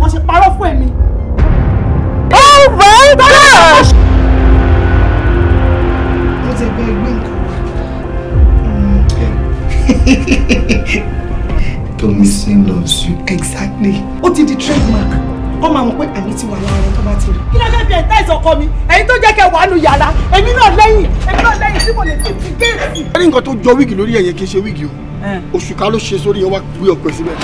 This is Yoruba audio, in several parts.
wọ́n ṣe parọ́ fún èmi. Oh my gosh! Mo ti bẹ ẹgbẹ́ nǹkan. Tomisi loves you. Exactly. Ó ti di trademark. Wọ́n máa mọ̀ pé àmì ti wà lára ẹni tó bá ti rí. Kí ló fẹ́ fi ẹ̀ta ìsọkọ mi? Ẹ̀yin tó jẹ́ kẹ́ wà nù yàrá. Èmi náà lẹ́yìn tí mo lè fi géètì. Ẹni nǹkan tó jọ wíìgì lórí ẹ̀yẹ kì í ṣe wíìgì o. Òṣùká ló ṣe sórí ẹ wá gbé ọ̀pẹ síbẹ̀.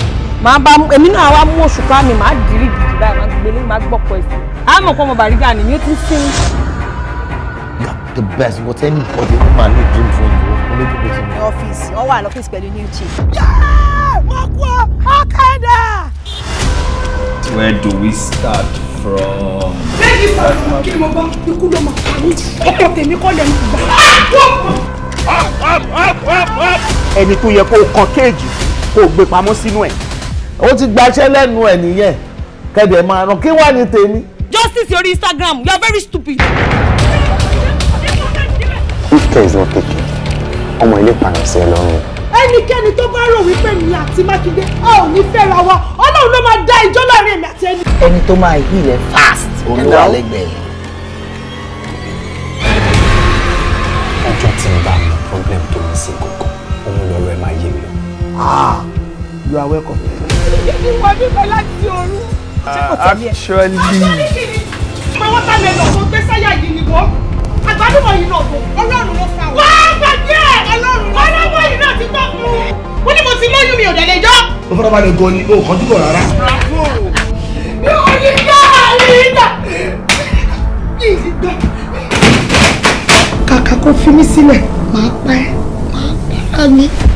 Màá bá èmi náà wá mú òṣùká mi, màá dìrí gidi báyìí, màá gbélé, màá gbọ́pọ̀ ẹ̀sìn. Àmọ̀ pọ̀ mọ̀ Bàrígà ni mi ó ti sìn. The best, what anybody woman need dream for you. Ní ọ́fíìsì, wọ́n wà lọ́fíìsì pẹ̀lú new chief. Where do we start from? Kí ni mo bá ikú ló máa pa mí? Ọkọ tèmi kọ́ lẹ́nu gbà. Ẹni tó yẹ kó kan kéèjì kó gbé pamọ́ sínú ẹ̀. Ó ti gbaṣẹ́ lẹ́nu ẹ̀ nìyẹn. Kẹ̀dẹ̀ máa ràn kí wà ní tèmi. Justice your Instagram, you are very stupid. If care is not taken, ọmọ ilé pààyàn sí ẹ lọ́rùn. Ẹnikẹ́ni tó bá rò wípé mi àti Mákindé a ò ní fẹ́ra wa, Ọlọ́run ló máa dá ìjọ láàrin èmi àti ẹni. Ẹni tó máa heal ẹ fast. Olúwa lẹ́gbẹ̀ẹ́. Ọjọ́ tí n bá mọ problem tó ní sí kọ̀ọ̀kan, òun lọ́rọ̀ ẹ máa yé mi. You are welcome. Ìwọ bíbẹ láti ọ̀run. Actually. Ọmọ wọn ká lè lọ fún gbé sáyà yìí ni wọ́n. Àgbálùmọ̀ yìí náà bò, Ọlọ́run ló fà wọ́n. Wọ́n gbàgbé ẹ̀! Ọlọ́run yìí náà ti tọ́ fún un. Wọ́n ní mo ti lóyún mi ò dẹ̀ lè jọ́. Ó fọ́nà bá lè gan ni, ó kàn jùlọ rárá. Mi ò ní gbà àríyá. Yìí ti gbà. Kàkà kó fi mí sílẹ̀, màá pa ẹ́, màá pa ẹ́.